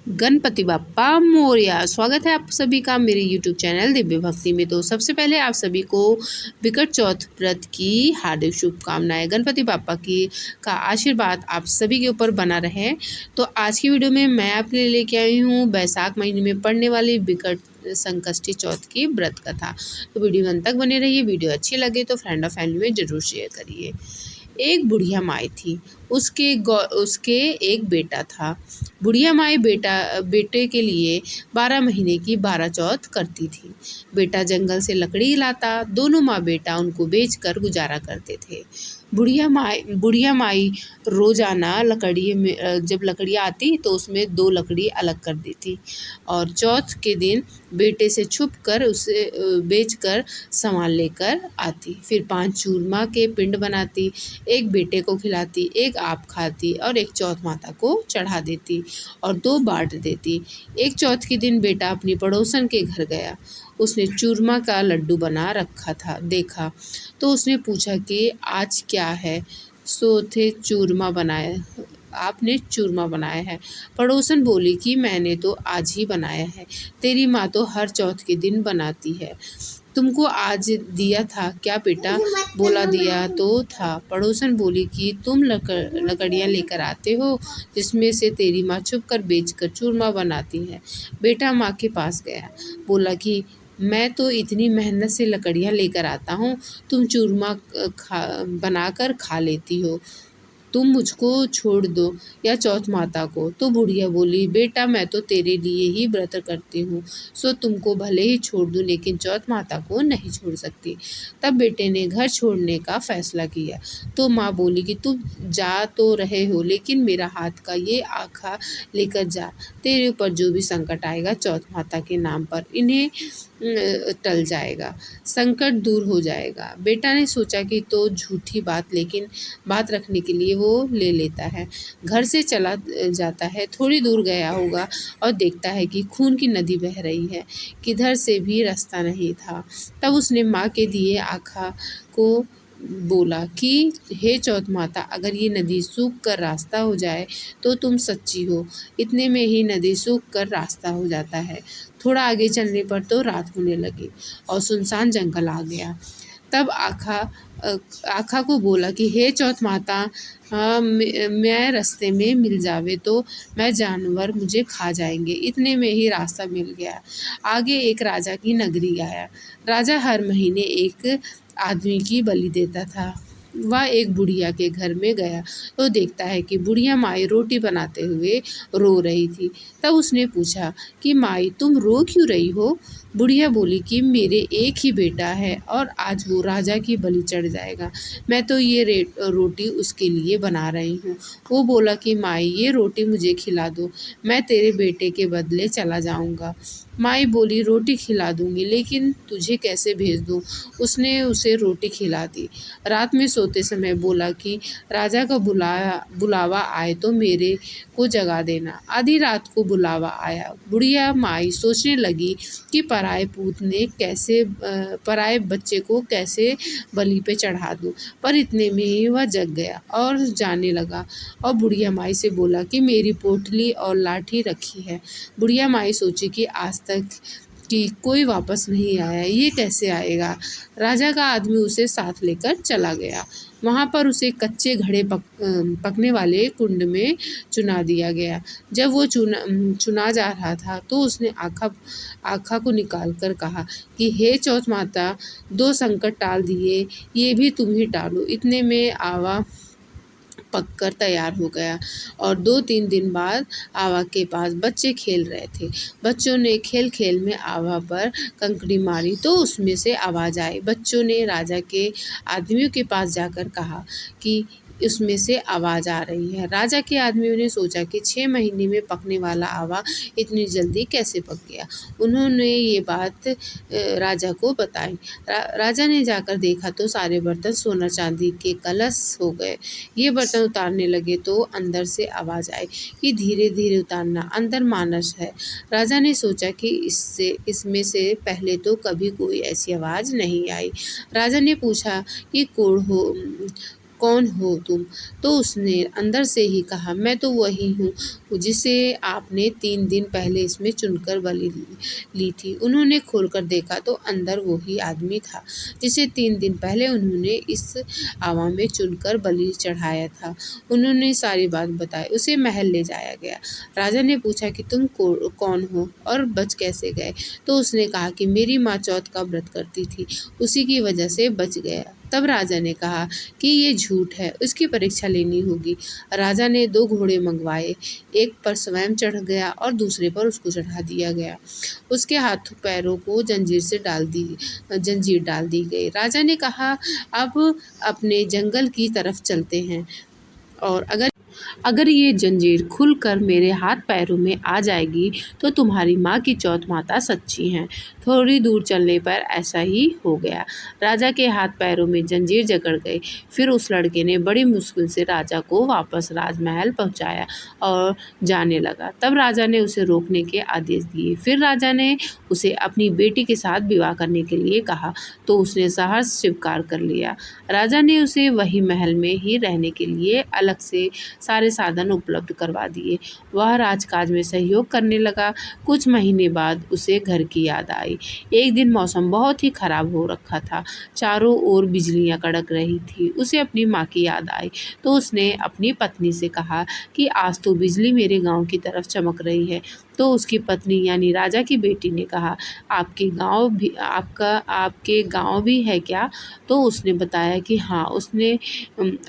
गणपति बाप्पा मोरया। स्वागत है आप सभी का मेरे YouTube चैनल दिव्य भक्ति में। तो सबसे पहले आप सभी को विकट चौथ व्रत की हार्दिक शुभकामनाएं। गणपति बाप्पा की का आशीर्वाद आप सभी के ऊपर बना रहे। तो आज की वीडियो में मैं आपके लिए लेके आई हूँ बैसाख महीने में पड़ने वाली विकट संकष्टी चौथ की व्रत कथा। तो वीडियो अंत तक बने रहिए। वीडियो अच्छी लगे तो फ्रेंड और फैमिली में ज़रूर शेयर करिए। एक बुढ़िया माई थी, उसके एक बेटा था। बुढ़िया माई बेटे के लिए 12 महीने की 12 चौथ करती थी। बेटा जंगल से लकड़ी लाता, दोनों माँ बेटा उनको बेचकर गुजारा करते थे। बुढ़िया माई रोजाना जब लकड़ियाँ आती तो उसमें 2 लकड़ी अलग कर देती और चौथ के दिन बेटे से छुप कर उसे बेचकर सामान लेकर आती। फिर 5 चूरमा के पिंड बनाती, एक बेटे को खिलाती, एक आप खाती और एक चौथ माता को चढ़ा देती और 2 बांट देती। एक चौथ के दिन बेटा अपनी पड़ोसन के घर गया। उसने चूरमा का लड्डू बना रखा था, देखा तो उसने पूछा कि आज क्या है। सो थे चूरमा बनाया आपने चूरमा बनाया है। पड़ोसन बोली कि मैंने तो आज ही बनाया है, तेरी माँ तो हर चौथ के दिन बनाती है। तुमको आज दिया था क्या बेटा? बोला दिया तो था। पड़ोसन बोली कि तुम लकड़ियाँ लेकर आते हो जिसमें से तेरी माँ छुप कर बेचकर चूरमा बनाती है। बेटा माँ के पास गया, बोला कि मैं तो इतनी मेहनत से लकड़ियाँ लेकर आता हूँ, तुम चूरमा बनाकर खा लेती हो। तुम मुझको छोड़ दो या चौथ माता को। तो बुढ़िया बोली, बेटा मैं तो तेरे लिए ही व्रत करती हूँ, सो तुमको भले ही छोड़ दूँ लेकिन चौथ माता को नहीं छोड़ सकती। तब बेटे ने घर छोड़ने का फैसला किया। तो माँ बोली कि तुम जा तो रहे हो लेकिन मेरा हाथ का ये आखा लेकर जा, तेरे ऊपर जो भी संकट आएगा चौथ माता के नाम पर इन्हें टल जाएगा, संकट दूर हो जाएगा। बेटा ने सोचा कि तो झूठी बात, लेकिन बात रखने के लिए वो ले लेता है। घर से चला जाता है, थोड़ी दूर गया होगा और देखता है कि खून की नदी बह रही है, किधर से भी रास्ता नहीं था। तब उसने माँ के दिए आखा को बोला कि हे चौथ माता, अगर ये नदी सूख कर रास्ता हो जाए तो तुम सच्ची हो। इतने में ही नदी सूख कर रास्ता हो जाता है। थोड़ा आगे चलने पर तो रात होने लगी और सुनसान जंगल आ गया। तब आखा को बोला कि हे चौथ माता, मैं रास्ते में मिल जावे तो मैं जानवर मुझे खा जाएंगे। इतने में ही रास्ता मिल गया। आगे एक राजा की नगरी आया। राजा हर महीने एक आदमी की बलि देता था। वह एक बुढ़िया के घर में गया तो देखता है कि बुढ़िया माई रोटी बनाते हुए रो रही थी। तब उसने पूछा कि माई तुम रो क्यों रही हो? बुढ़िया बोली कि मेरे एक ही बेटा है और आज वो राजा की बलि चढ़ जाएगा, मैं तो ये रोटी उसके लिए बना रही हूँ। वो बोला कि माई ये रोटी मुझे खिला दो, मैं तेरे बेटे के बदले चला जाऊँगा। माई बोली रोटी खिला दूँगी लेकिन तुझे कैसे भेज दूँ? उसने उसे रोटी खिला दी। रात में सोते समय बोला कि राजा का बुलावा आए तो मेरे को जगा देना। आधी रात को बुलावा आया। बुढ़िया माई सोचने लगी कि पराए बच्चे को कैसे बलि पे चढ़ा दूँ, पर इतने में ही वह जग गया और जाने लगा और बुढ़िया माई से बोला कि मेरी पोटली और लाठी रखी है। बुढ़िया माई सोची कि आज तक कि कोई वापस नहीं आया, ये कैसे आएगा? राजा का आदमी उसे साथ लेकर चला गया। वहाँ पर उसे कच्चे घड़े पकने वाले कुंड में चुना दिया गया। जब वो चुना जा रहा था तो उसने आखा को निकाल कर कहा कि हे चौथ माता, 2 संकट टाल दिए, ये भी तुम ही टालो। इतने में आवा पककर तैयार हो गया और 2-3 दिन बाद आवा के पास बच्चे खेल रहे थे। बच्चों ने खेल खेल में आवा पर कंकड़ी मारी तो उसमें से आवाज़ आई। बच्चों ने राजा के आदमियों के पास जाकर कहा कि उसमें से आवाज़ आ रही है। राजा के आदमियों ने सोचा कि 6 महीने में पकने वाला आवा इतनी जल्दी कैसे पक गया। उन्होंने ये बात राजा को बताई। राजा ने जाकर देखा तो सारे बर्तन सोना चांदी के कलश हो गए। ये बर्तन उतारने लगे तो अंदर से आवाज़ आई कि धीरे धीरे उतारना, अंदर मानस है। राजा ने सोचा कि इसमें से पहले तो कभी कोई ऐसी आवाज़ नहीं आई। राजा ने पूछा कि कौन हो तुम? तो उसने अंदर से ही कहा, मैं तो वही हूँ जिसे आपने 3 दिन पहले इसमें चुनकर बलि ली थी। उन्होंने खोलकर देखा तो अंदर वही आदमी था जिसे 3 दिन पहले उन्होंने इस आवा में चुनकर बलि चढ़ाया था। उन्होंने सारी बात बताई। उसे महल ले जाया गया। राजा ने पूछा कि तुम कौन हो और बच कैसे गए? तो उसने कहा कि मेरी माँ चौथ का व्रत करती थी, उसी की वजह से बच गया। तब राजा ने कहा कि ये झूठ है, उसकी परीक्षा लेनी होगी। राजा ने 2 घोड़े मंगवाए, एक पर स्वयं चढ़ गया और दूसरे पर उसको चढ़ा दिया गया। उसके हाथों पैरों को जंजीर डाल दी गई। राजा ने कहा, अब अपने जंगल की तरफ चलते हैं और अगर ये जंजीर खुलकर मेरे हाथ पैरों में आ जाएगी तो तुम्हारी माँ की चौथ माता सच्ची हैं। थोड़ी दूर चलने पर ऐसा ही हो गया। राजा के हाथ पैरों में जंजीर जकड़ गई। फिर उस लड़के ने बड़ी मुश्किल से राजा को वापस राजमहल पहुंचाया और जाने लगा। तब राजा ने उसे रोकने के आदेश दिए। फिर राजा ने उसे अपनी बेटी के साथ विवाह करने के लिए कहा तो उसने सहर्ष स्वीकार कर लिया। राजा ने उसे वही महल में ही रहने के लिए अलग से सारे साधन उपलब्ध करवा दिए। वह राजकाज में सहयोग करने लगा। कुछ महीने बाद उसे घर की याद आई। एक दिन मौसम बहुत ही खराब हो रखा था। चारों ओर बिजलियां कड़क रही थी। उसे अपनी माँ की याद आई तो उसने अपनी पत्नी से कहा कि आज तो बिजली मेरे गांव की तरफ चमक रही है। तो उसकी पत्नी यानी राजा की बेटी ने कहा, आपके गांव भी है क्या? तो उसने बताया कि हाँ। उसने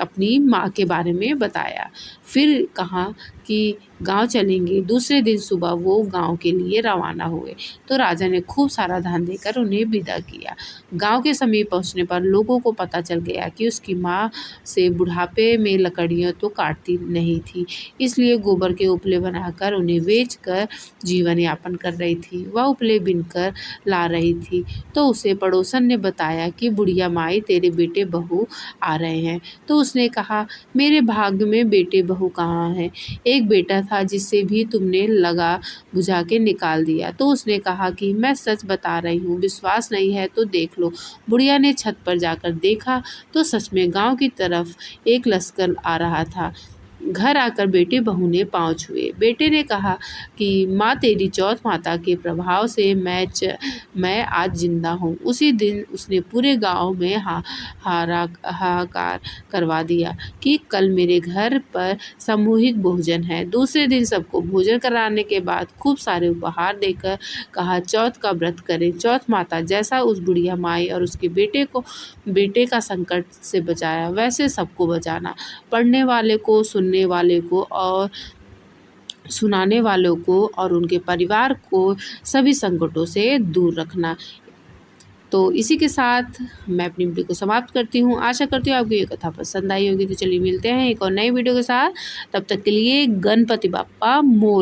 अपनी माँ के बारे में बताया। फिर कहा कि गांव चलेंगे। दूसरे दिन सुबह वो गांव के लिए रवाना हुए तो राजा ने खूब सारा धान देकर उन्हें विदा किया। गांव के समीप पहुंचने पर लोगों को पता चल गया कि उसकी माँ से बुढ़ापे में लकड़ियाँ तो काटती नहीं थी, इसलिए गोबर के उपले बनाकर उन्हें बेचकर जीवन यापन कर रही थी। वह उपले बिनकर ला रही थी तो उसे पड़ोसन ने बताया कि बुढ़िया माई तेरे बेटे बहू आ रहे हैं। तो उसने कहा, मेरे भाग्य में बेटे बहू कहाँ हैं? एक बेटा था जिसे भी तुमने लगा बुझा के निकाल दिया। तो उसने कहा कि मैं सच बता रही हूँ, विश्वास नहीं है तो देख लो। बुढ़िया ने छत पर जाकर देखा तो सच में गांव की तरफ एक लश्कर आ रहा था। घर आकर बेटे बहू ने पाँव छुए। बेटे ने कहा कि माँ तेरी चौथ माता के प्रभाव से मैं आज जिंदा हूँ। उसी दिन उसने पूरे गांव में हाहाकार करवा दिया कि कल मेरे घर पर सामूहिक भोजन है। दूसरे दिन सबको भोजन कराने के बाद खूब सारे उपहार देकर कहा, चौथ का व्रत करें। चौथ माता जैसा उस बुढ़िया माई और उसके बेटे का संकट से बचाया वैसे सबको बचाना। पढ़ने वाले को, सुनने वाले को और सुनाने वालों को और उनके परिवार को सभी संकटों से दूर रखना। तो इसी के साथ मैं अपनी वीडियो को समाप्त करती हूँ। आशा करती हूँ आपको ये कथा पसंद आई होगी। तो चलिए मिलते हैं एक और नई वीडियो के साथ। तब तक के लिए गणपति बाप्पा मोरया।